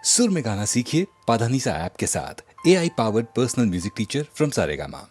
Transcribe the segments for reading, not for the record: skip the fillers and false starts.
सुर में गाना सीखिए पाधानीसा ऐप के साथ। AI powered personal music teacher from Saregama.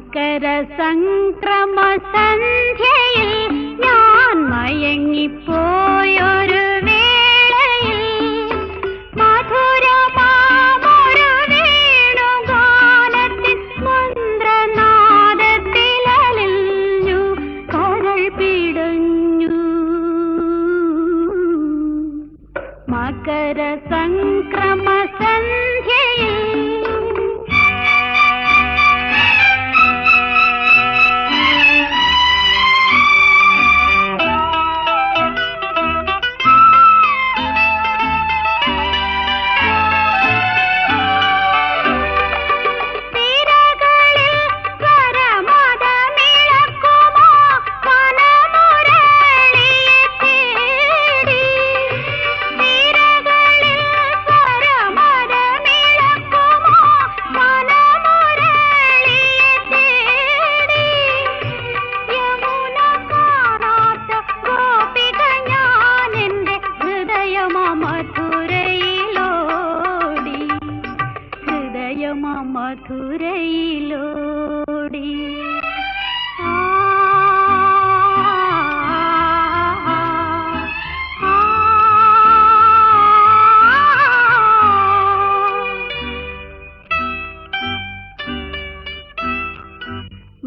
മകര സംക്രമ സന്ധ്യയിൽ ഞാൻ മയങ്ങിപ്പോയൊരു വേളയിൽ മധുരമാമൊരു വേണുഗാനത്തിൻ മന്ത്രനാദത്തിലലിഞ്ഞു കരൾ പിടഞ്ഞു. മകര സംക്രമ സന്ധ്യയിൽ മധുരയിലോടി.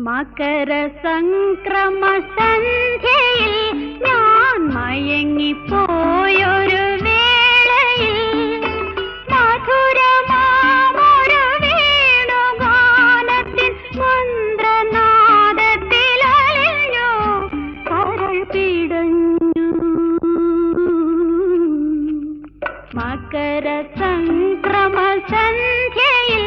മകര സംക്രമ സന്ധ്യയിൽ ഞാൻ മയങ്ങിപ്പോയൊരു വേളയിൽ മധുരമാമൊരു വേണുഗാനത്തിൻ മന്ത്രനാദത്തിലലിഞ്ഞു കരൾ പിടഞ്ഞു. മകര സംക്രമ സന്ധ്യയിൽ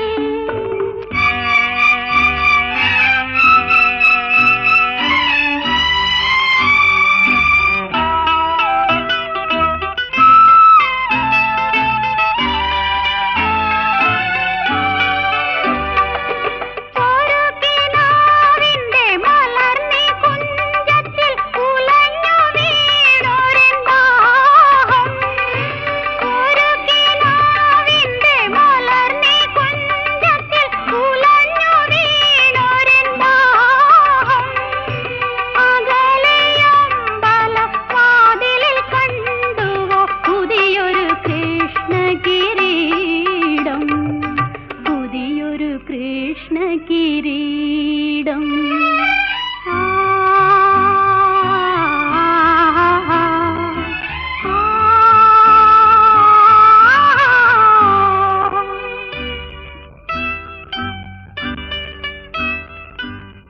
കിരീടം.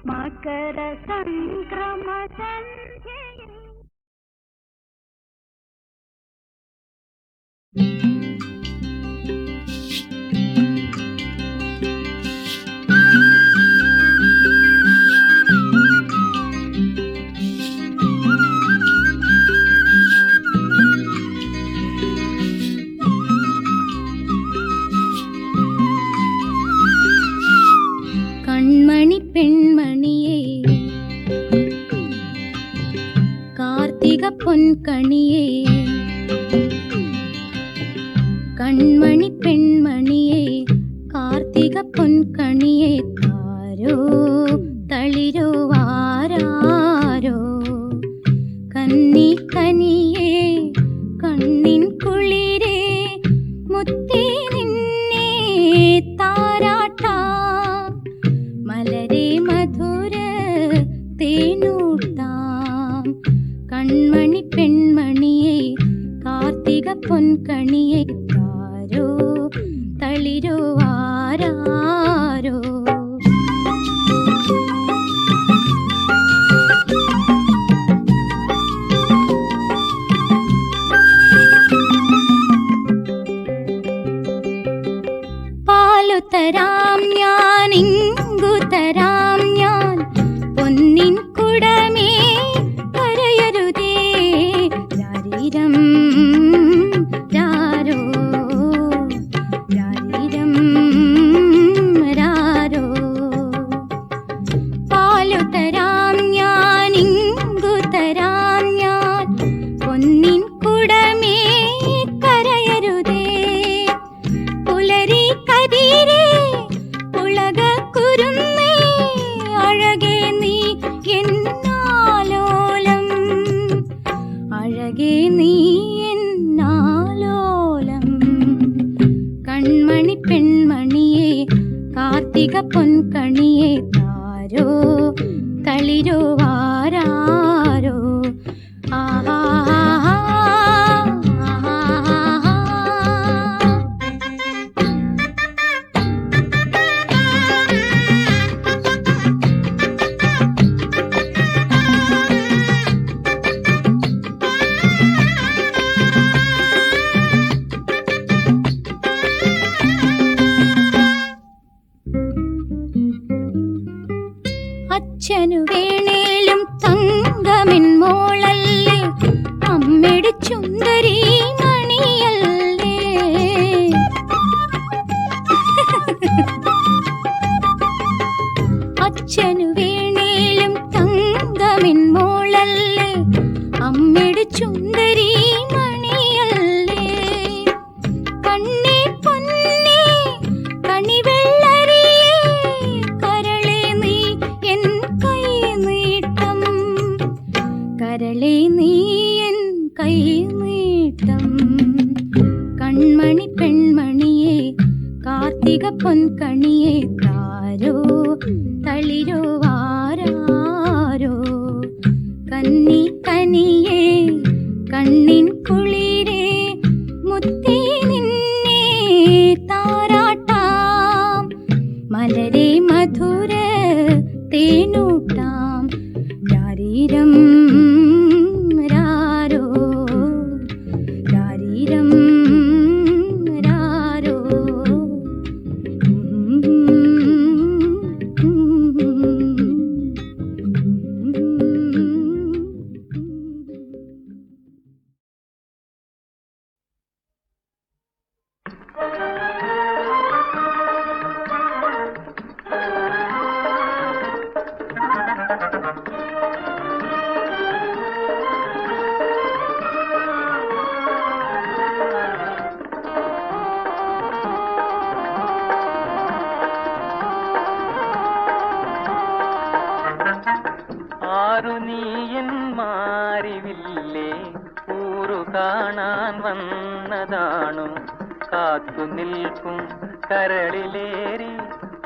മകര സംക്രമ സന്ധ്യയിൽ കൺമണി പെൺമണിയേ കാർത്തിക പൊൻകണിയേ കൺമണി പെൺമണിയേ കാർത്തിക പൊൻകണിയേ താരോ തളിരോ വാരാരോ കന്നി കനിയേ കണ്ണിൻ കുളിരേ മുത്തേ നിന്നെ താരാട്ടാ മലരേ മധുര തേനൂട്ടാം കൺമണി പെൺമണിയേ കാർത്തിക പൊൻകണിയേ താരോ തളിരോ ആരാരോ. പാലു തരാം ഞാൻ ഇങ്കു തരാം ഞാൻ പൊന്നിൻ കുടമേ കരയരുതേ രാരീരം രാരോ രാരീരം രാരോ. പാലു തരാം ഞാൻ ഇങ്കു തരാം ഞാൻ പൊന്നിൻ കുടമേ കരയരുതേ പുലരി കതിരേ ഉലക കുരുന്നേ കാർത്തിക പൊൻകണിയെ താരോ തളിരോ ആരാരോ ആഹാ അച്ഛനു വേണേലും തങ്കമിൻ മോളല്ലേ അമ്മയുടെ ചുന്ദരി മണിയല്ലേ അച്ഛനു വേണേലും തങ്കമിൻ മോളല്ലേ അമ്മയുടെ ചുന്ദരി മണിയല്ലേ കണ്ണേ പൊന്നേ കണിവെള്ളരിയേ കരളേ നീ എൻ കൈ നീട്ടം കരളേ നീ എൻ കൈ നീട്ടം കൺമണി പെൺമണിയെ കാർത്തിക പൊൻകണിയെ താരോ തളിരോ ആരാരോ കന്നി കനിയേ കണ്ണിൻ കുളിരേ മുത്തേ നിന്നെ താരാട്ടാം മലരെ മധുര തേനൂട്ടാം രാരീരം രാരോ രാരീരം രാരോ ആരു നീയൻ മാറിവില്ലേ ഊരു കാണാൻ വന്നതാണു കാത്തു നിൽക്കും കരളിലേറി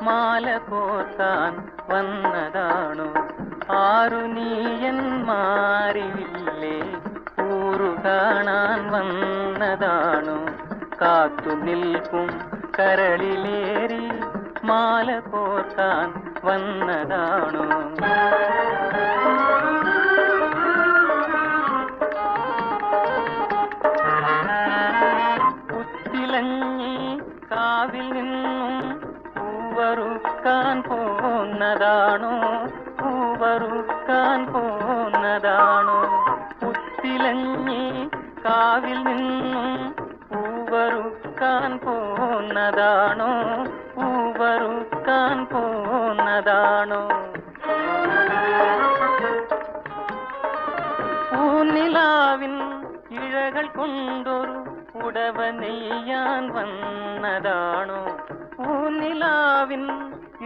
മാല കോർക്കാൻ വന്നതാണു ആരു നീയൻ മാറിവില്ലേ ഊരു കാണാൻ വന്നതാണു കാത്തു നിൽക്കും കരളിലേറി മാല കോർക്കാൻ വന്നതാണു പുത്തിലഞ്ഞി കാവിൽ നിന്നും പൂവറുക്കാൻ പോന്നതാണോ പൂവറുക്കാൻ പോന്നതാണോ പുത്തിലഞ്ഞി കാവിൽ നിന്നും പൂവറുക്കാൻ പോന്നതാണോ പൂവറുക്കാൻ പോന്നതാണോ പൂനിലാവിൻ ഇഴകൾ കൊണ്ടൊരു ഉടവ നെയ്യാൻ വന്നതാണോ പൂനിലാവിൻ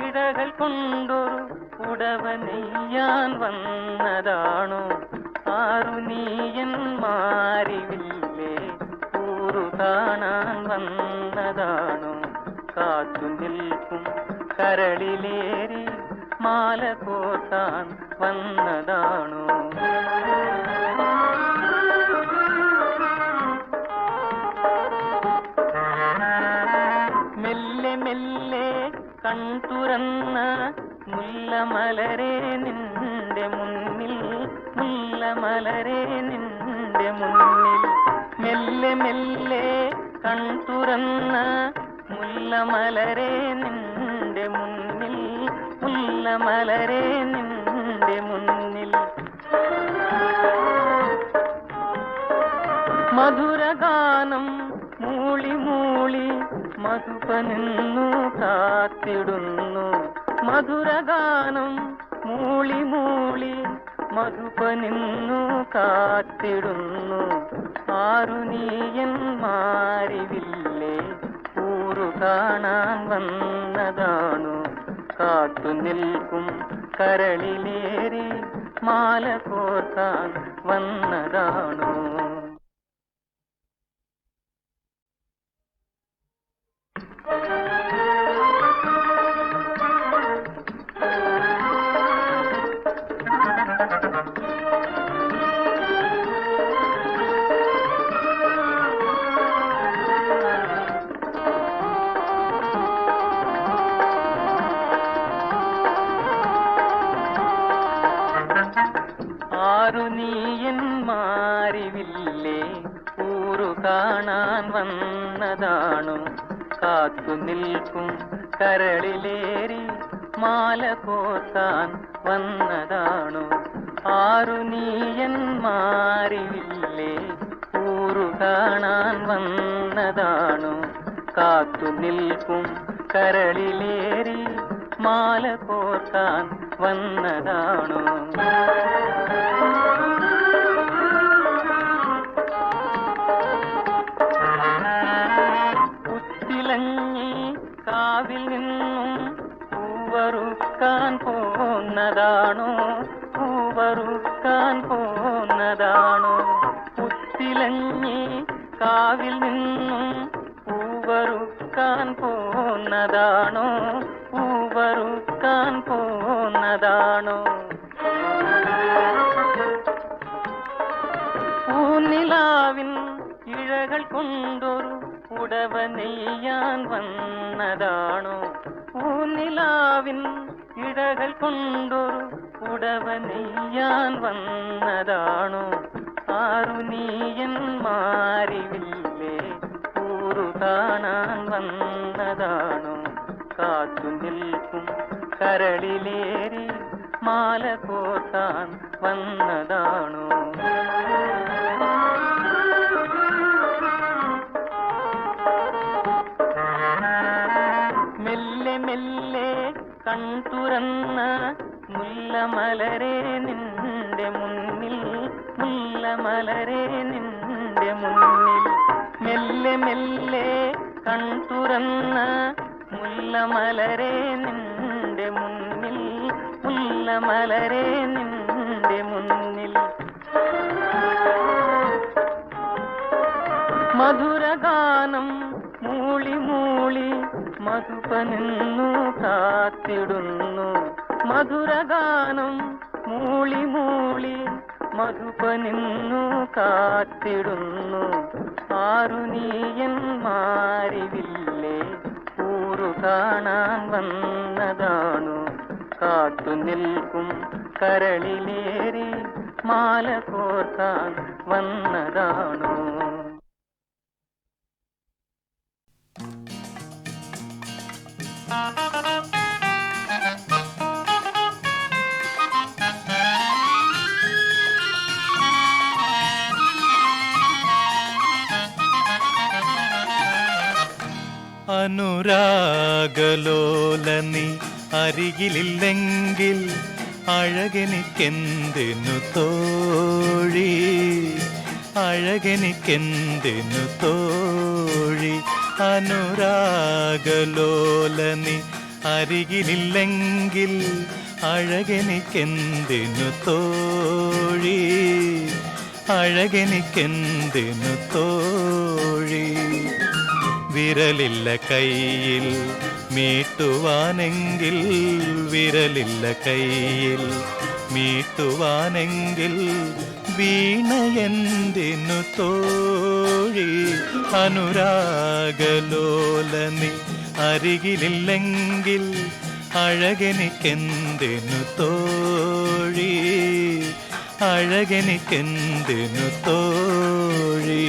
ഇഴകൾ കൊണ്ടൊരു ഉടവ നെയ്യാൻ വന്നതാണോ ആരു നീയൻ മാറിവില്ലേ ഊരു കാണാൻ വന്നതാണോ കാത്തു നിൽക്കും കരളിലേറി മാല കോർക്കാൻ വന്നതാണോ മെല്ലെ മെല്ലെ കൺതുറന്ന മുല്ലമലരെ നിന്റെ മുന്നിൽ മുല്ലമലരെ നിന്റെ മുന്നിൽ മെല്ലെ മെല്ലെ കൺതുറന്ന മുല്ലമലരെ നിന്റെ മുന്നിൽ മുല്ലമലരെ നിന്റെ മുന്നിൽ മധുരഗാനം മൂളി മൂളി മധുപനിന്നു കാത്തിടുന്നു മധുരഗാനം മൂളി മൂളി മധുപനിന്നു കാത്തിടുന്നു ആരു നീയൻ മാറിവില്ലേ ഊരു കാണാൻ വന്നതാണു കാത്തു നിൽക്കും കരളിലേറി മാല കോർക്കാൻ വന്നതാണു കാണാൻ വന്നതാണോ? കാത്തു നിൽക്കും കരളിലേറി മാല കോർക്കാൻ വന്നതാണോ? ആരു നീയൻ മാറിയില്ലേ ഊരു കാണാൻ വന്നതാണോ? കാത്തു നിൽക്കും കരളിലേറി മാല കോർക്കാൻ വന്നതാണോ? പുത്തിലങ്ങി കാവിൽ നിന്നും പൂവറുക്കാൻ പോന്നതാണോ? പൂവറുക്കാൻ പോന്നതാണോ? പുത്തിലങ്ങി കാവിൽ നിന്നും പൂവറുക്കാൻ പോന്നതാണോ? പൂവറുക്കാൻ പോന്നതാണോ? പൂനിലാവിൻ ഇഴകൾ കൊണ്ടൊരു ഉടവ നെയ്യാൻ വന്നതാണോ? പൂനിലാവിൻ ഇഴകൾ കൊണ്ടൊരു ഉടവ നെയ്യാൻ വന്നതാണോ? ആരു നീയൻ മാറിവില്ലേ ഊരു കാണാൻ വന്നതാണോ? കാത്തു നിൽക്കും കരളിലേറി മാല കോർക്കാൻ വന്നതാണോ? മെല്ലെ മെല്ലെ കൺതുറന്ന മുല്ലമലരെ നിന്റെ മുന്നിൽ, മുല്ലമലരെ നിന്റെ മുന്നിൽ. മെല്ലെ മെല്ലെ കൺതുറന്ന മുല്ലമലരെ നിന്റെ മുന്നിൽ, മുല്ലമലരെ നിന്റെ മുന്നിൽ. മധുരഗാനം മൂളി മൂളി മധുപനെന്നു കാത്തിടുന്നു. മധുരഗാനം മൂളി മൂളി മധുപനെന്നു കാത്തിടുന്നു. ആരു നീയൻ മാറിവില്ലേ ഊരു കാണാൻ വന്നതാണു? കാത്തു നിൽക്കും കരളിലേറി മാല കോർക്കാൻ വന്നതാണു? അനുരാഗലോലനി അരികിലില്ലെങ്കിൽ അഴകെനിക്കെന്തിനു തോഴി, അഴകെനിക്കെന്തിനു തോഴി. അനുരാഗലോലനി അരികിലില്ലെങ്കിൽ അഴകെനിക്കെന്തിനു തോഴി, അഴകെനിക്കെന്തിനു തോഴി. വിരലില്ല കയ്യിൽ മീട്ടുവാനെങ്കിൽ, വിരലില്ല കയ്യിൽ മീട്ടുവാനെങ്കിൽ വീണയെന്തിനു തോഴി. അനുരാഗലോലനി അരികിലില്ലെങ്കിൽ അഴകെനിക്കെന്തിനു തോഴി, അഴകെനിക്കെന്തിനു തോഴി.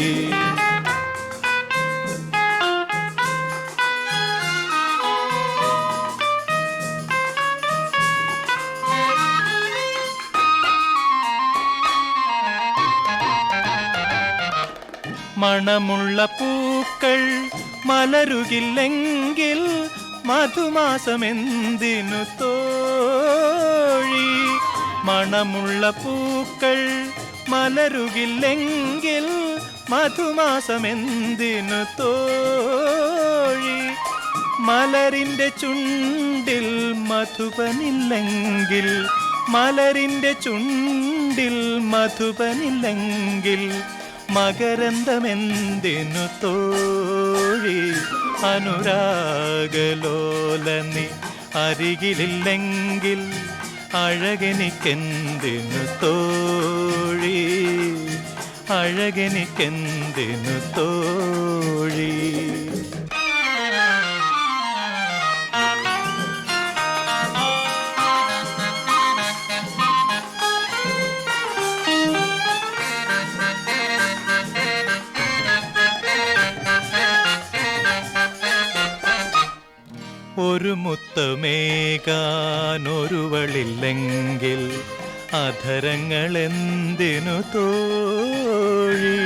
മണമുള്ള പൂക്കൾ മലരുകില്ലെങ്കിൽ മധുമാസമെന്തിനു തോഴി. മണമുള്ള പൂക്കൾ മലരുകില്ലെങ്കിൽ മധുമാസമെന്തിനു തോഴി. മലരിൻ്റെ ചുണ്ടിൽ മധുപനില്ലെങ്കിൽ, മലരിൻ്റെ ചുണ്ടിൽ മധുപനില്ലെങ്കിൽ മകരന്തമെന്തിനു തോഴി. അനുരാഗലോലനി അരികിലില്ലെങ്കിൽ അഴകെനിക്കെന്തിനു തോഴി, അഴകെനിക്കെന്തിനു തോഴി. ഒരു മുത്തമേകാനൊരുവളില്ലെങ്കിൽ അധരങ്ങളെന്തിനു തോഴി.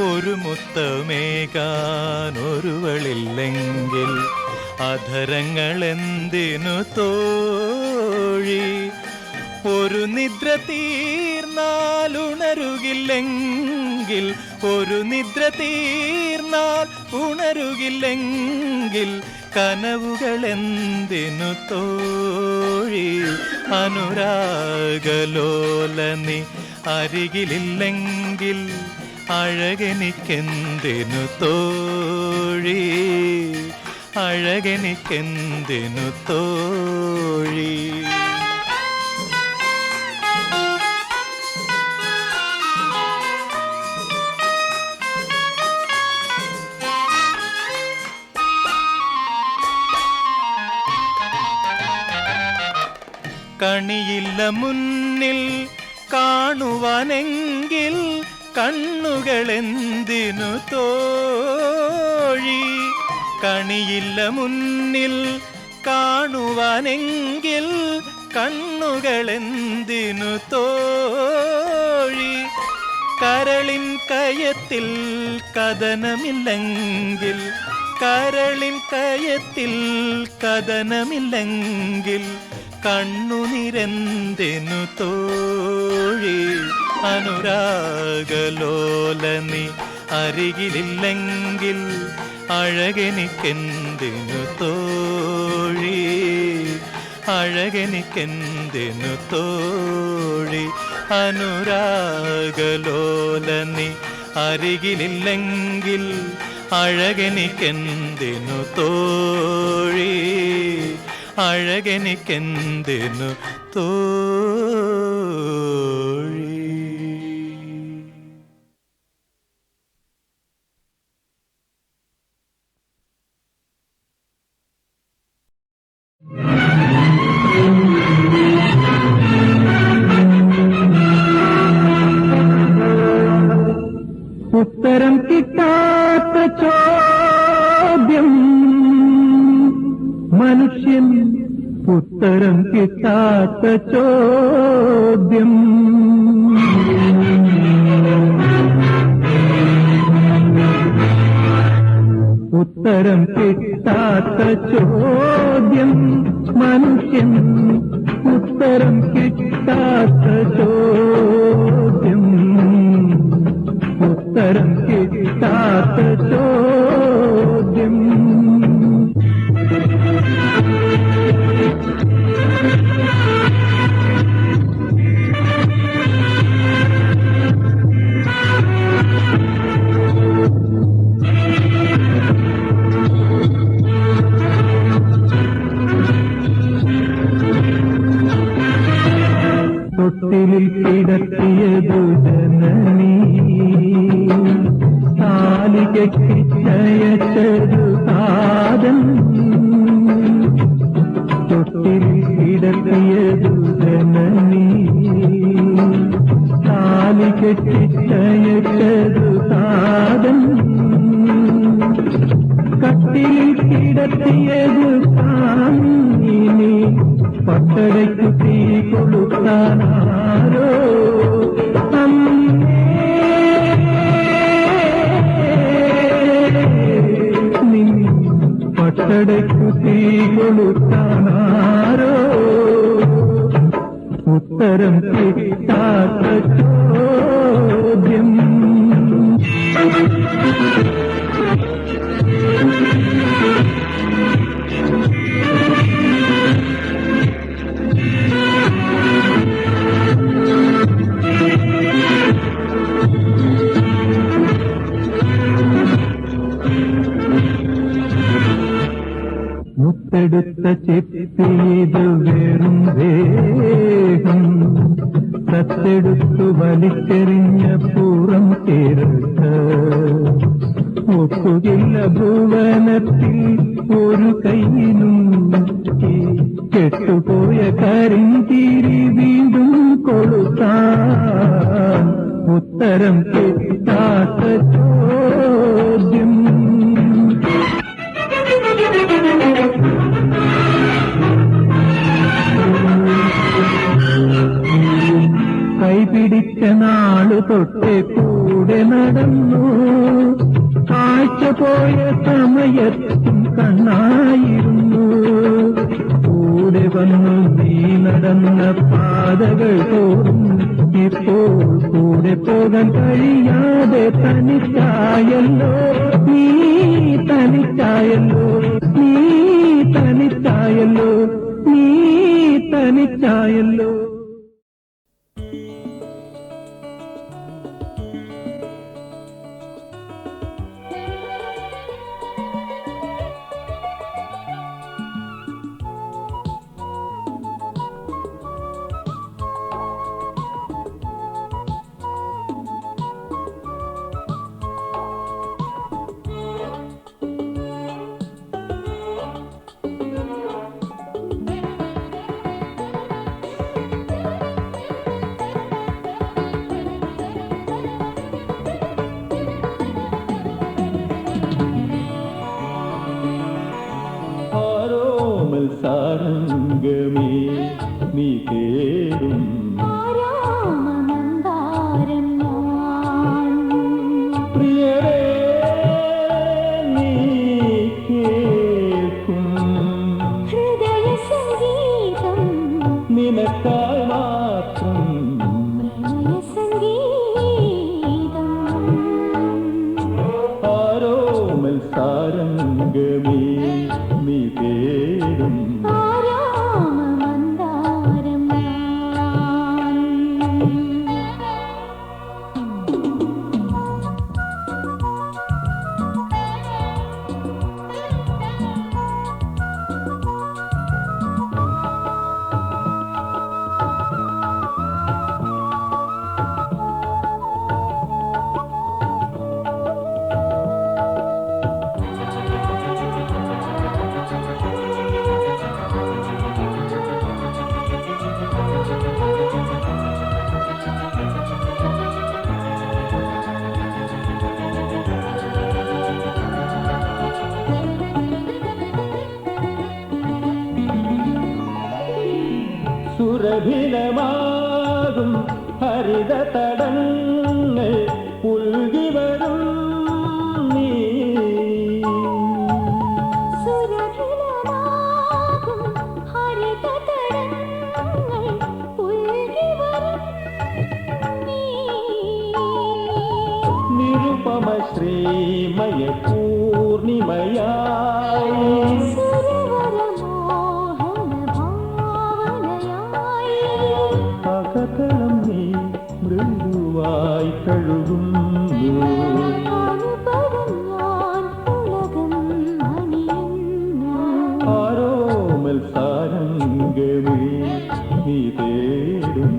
ഒരു മുത്തമേകാനൊരുവളില്ലെങ്കിൽ അധരങ്ങളെന്തിനു തോഴി. ഒരു നിദ്ര തീർന്നാൽ ഉണരുകില്ലെങ്കിൽ, ഒരു നിദ്ര തീർന്നാൽ ഉണരുകില്ലെങ്കിൽ കനവുകളെന്തിനു തോഴി. അനുരാഗലോലനി അരികിലില്ലെങ്കിൽ അഴകെനിക്കെന്തിനു തോഴി, അഴകെനിക്കെന്തിനു തോഴി. കണിയില്ല മുന്നിൽ കാണുവാനെങ്കിൽ കണ്ണുകളെന്തിനു തോഴി. കണിയില്ല മുന്നിൽ കാണുവാനെങ്കിൽ കണ്ണുകളെന്തിനു തോഴി. കരളിൻ കയത്തിൽ കഥനമില്ലെങ്കിൽ, കരളിൻ കയത്തിൽ കഥനമില്ലെങ്കിൽ കണ്ണുനിരെന്തിനു തോഴി. അനുരാഗലോലനി അരികിലില്ലെങ്കിൽ അഴകെനിക്കെന്തിനു തോഴി, അഴകെനിക്കെന്തിനു തോഴി. അനുരാഗലോലനി അരികിലില്ലെങ്കിൽ അഴകെനിക്കെന്തിനു തോഴി, അഴകെനിക്കെന്തിനു തോഴി. ഉത്തരം കിട്ടാത്ത ചോദ്യം മനുഷ്യൻ, ഉത്തരം കിട്ടാത്ത ചോദ്യം. ഉത്തരം കിട്ടാത്ത ചോദ്യം മനുഷ്യൻ, ഉത്തരം കിട്ടാത്ത ചോദ്യം, ഉത്തരം കിട്ടാത്ത ചോദ്യം. തൊട്ടിലിൽ കിടത്തിയതു ജനനീ, താലികയ്ക്കയച്ചതു താതൻ. തൊട്ടിലിൽ കിടത്തിയതു ജനനീ, താലികയ്ക്കയച്ചതു താതൻ. കട്ടിലിൽ കിടത്തിയതു കാമിനി, പട്ടടയ്ക്കു തീ കൊടുത്താനാരോ. പട്ടടയ്ക്കു തീ കൊടുത്താനാരോ. ഉത്തരം കിട്ടാത്ത ചോദ്യം. മുത്തെടുത്ത ചെപ്പിയത് വെറും ദേഹം, തത്തെടുത്തു വലിച്ചെറിഞ്ഞ പുറം ചേർത്ത. ഒക്കുകില്ല ഭുവനത്തിൽ ഒരു കൈയിലും കെട്ടുപോയ കരിഞ്ചീരി വീണ്ടും കൊടുത്താൻ. ഉത്തരം കിട്ടാത്ത ചോദ്യം. നാളു തൊട്ടേ കൂടെ നടന്നു. കാഴ്ച പോയ സമയത്തും കണ്ണായിരുന്നു. കൂടെ വന്നു നീ നടന്ന പാതകൾ തോറും ഇപ്പോൾ കൂടെ പോകാൻ കഴിയാതെ തനിച്ചായല്ലോ നീ, തനിച്ചായല്ലോ നീ, തനിച്ചായല്ലോ നീ, തനിച്ചായല്ലോ. സാരംഗമേ നീ കേടും പ്രിയരേ നീ കേൾക്കും ഹൃദയ സംഗീതം നിനക്കായി മാത്രം പ്രണയ സംഗീതം ആരോമൽ സാരംഗമേ നീ കേടും സുരഭിലമാകും ഹരിത തടങ്ങൾ പുൽകി വരും നീ സുരഭിലമാകും ഹരിത തടങ്ങൾ പുൽകി വരും നീ നിരുപമ ശ്രീമയ പൂർണിമയായി അകതളം നീ മൃദുവായി കഴുകുന്നു ആരോമൽ സാരംഗമേ നീ തേടും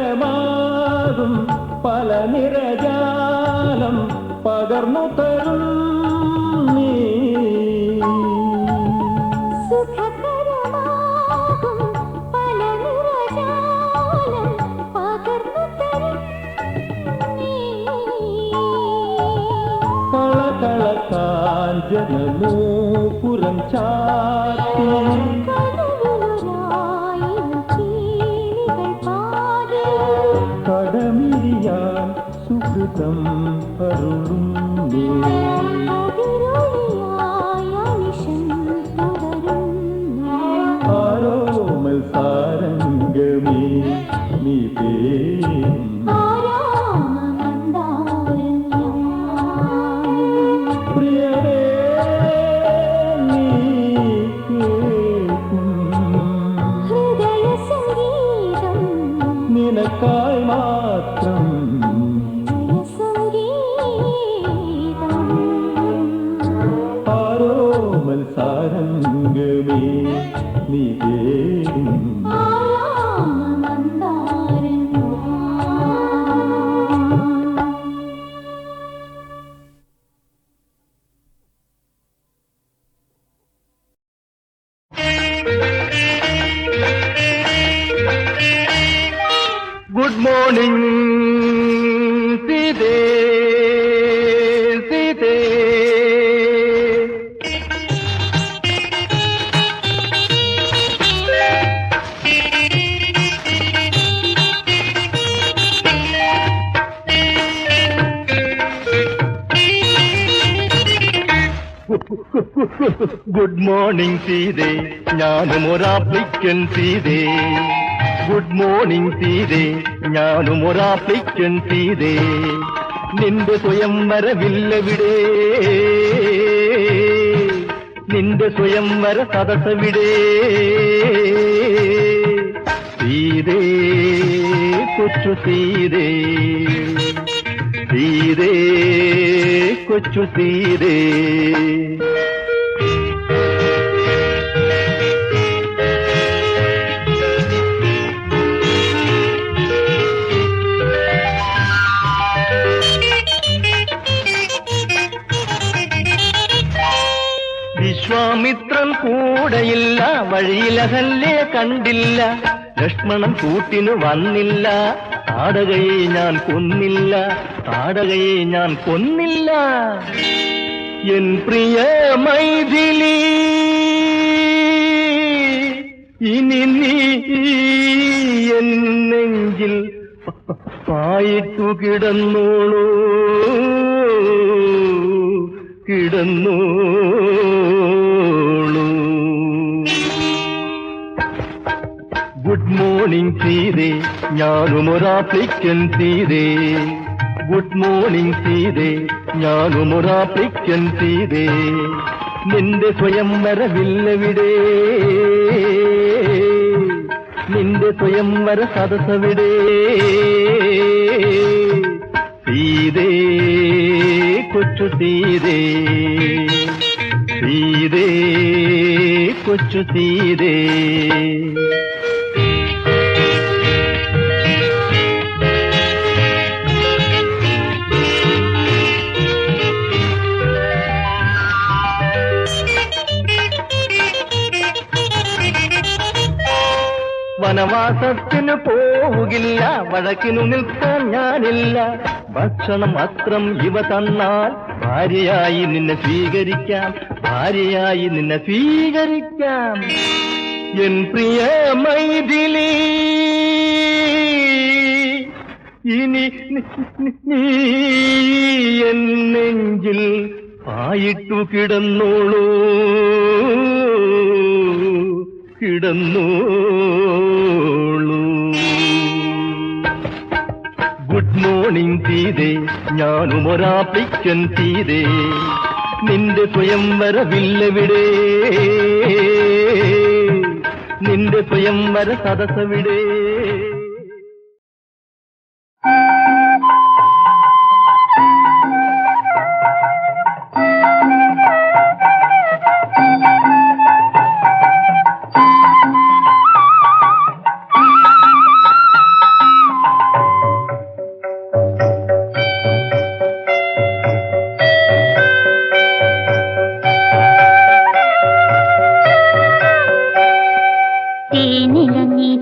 സുഖകരമാകും പല നിറജാലം പകർന്നു തരും നീ സുഖകരമാകും പല നിറജാലം പകർന്നു തരും നീ കളകള കാഞ്ചനമൂപുരം ചാത്തി കടമിരിയാൻ സുഹൃതം അരുളുന്നു ആരോമൽ സാരംഗമേ നീ തേടും പ്രിയരേ നീ കേൾക്കും ഹൃദയ സംഗീതം നിനക്കായി മാത്രം സംഗീതം നീ തേടും ഗുഡ് മോർണിംഗ് സീതേ സീതേ ഗുഡ് മോർണിംഗ് സീതേ ഞാനും ഒരാപ്ലിക്കൻ സീതേ ഗുഡ് മോർണിംഗ് സീതേ ഞാനും ഒരാപ്ലിക്കൻ സീതേ നിന്റെ സ്വയംവരവില്ലെവിടെ നിന്റെ സ്വയംവര സദസ്സെവിടെ സീതേ കൊച്ചു സീതേ സീതേ കൊച്ചു സീതേ വിശ്വാമിത്രൻ കൂടെയില്ല വഴിയിലകല്ലേ കണ്ടില്ല ലക്ഷ്മണൻ കൂട്ടിന് വന്നില്ല താടകയെ ഞാൻ കൊന്നില്ല താടകയെ ഞാൻ കൊന്നില്ല എൻ പ്രിയ മൈഥിലി ഇനി നീ എൻ നെഞ്ചിൽ പായിട്ടു കിടന്നോളൂ കിടന്നോളൂ ഗുഡ് മോർണിംഗ് സീതേ ഞാനും ഒരാപ്ലിക്കൻ സീതേ ഗുഡ് മോർണിംഗ് സീതേ ഞാനും ഒരാപ്ലിക്കൻ സീതേ നിന്റെ സ്വയംവരവില്ലെവിടെ നിന്റെ സ്വയംവര സദസ്സെവിടെ സീതേ കൊച്ചു സീതേ സീതേ കൊച്ചു സീതേ വനവാസത്തിനു പോവുകില്ല വഴക്കിനു നിൽക്കാൻ ഞാനില്ല ഭക്ഷണം വസ്ത്രം ഇവ തന്നാൽ ഭാര്യയായി നിന്നെ സ്വീകരിക്കാം ഭാര്യയായി നിന്നെ സ്വീകരിക്കാം എൻ പ്രിയ മൈഥിലി ഇനി നീ എൻ നെഞ്ചിൽ പായിട്ടു കിടന്നോളൂ കിടന്നോളൂ ഗുഡ് മോർണിംഗ് സീതേ ഞാനും ഒരാപ്ലിക്കൻ സീതേ നിന്റെ സ്വയംവരവില്ലെവിടെ നിന്റെ സ്വയംവര സദസ്സെവിടെ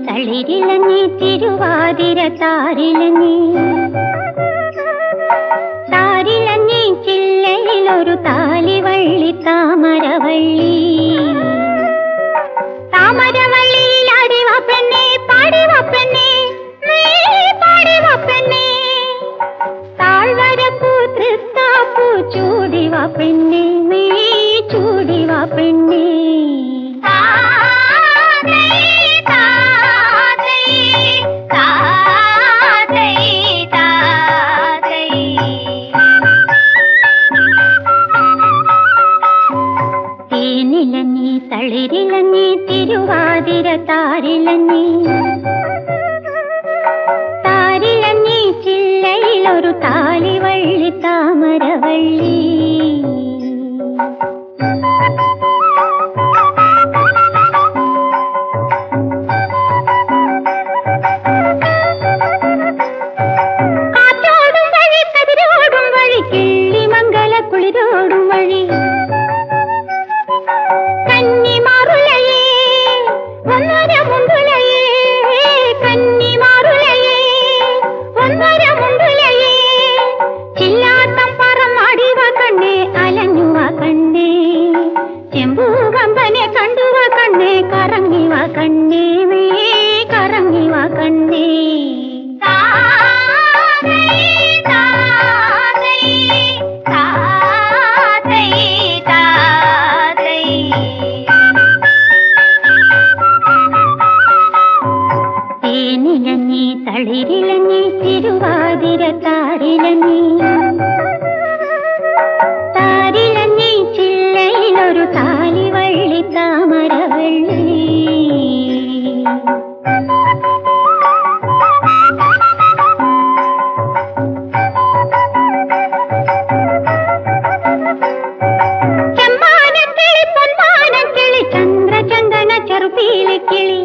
തളിരിലങ്ങി തിരുവാതിര താരിലങ്ങി താരിലങ്ങി ചില്ലയിലൊരു താലിവള്ളി താമരവള്ളി താമരവള്ളിയിൽ അടിവ പെണ്ണെ പാടിവ പെണ്ണെ പാടിവ പെണ്ണെ താഴ്വരപ്പൂ തൃത്താപ്പൂ ചൂടിവ പെണ്ണെ ചൂടിവ പെണ്ണെ തളിരിലങ്ങി തിരുവാതിര താരിലങ്ങി താരിലങ്ങി ചില്ലയിലൊരു താലിവള്ളി താമരവള്ളി തളിരിലഞ്ഞി തിരുവാതിര താരിലഞ്ഞി താരിലഞ്ഞി ചില്ലയിലൊരു താലിവള്ളി താമരവള്ളി ചെമ്മാനക്കിളി പൊന്മാനക്കിളി ചന്ദ്രചന്ദന ചെറുപ്പീലിക്കിളി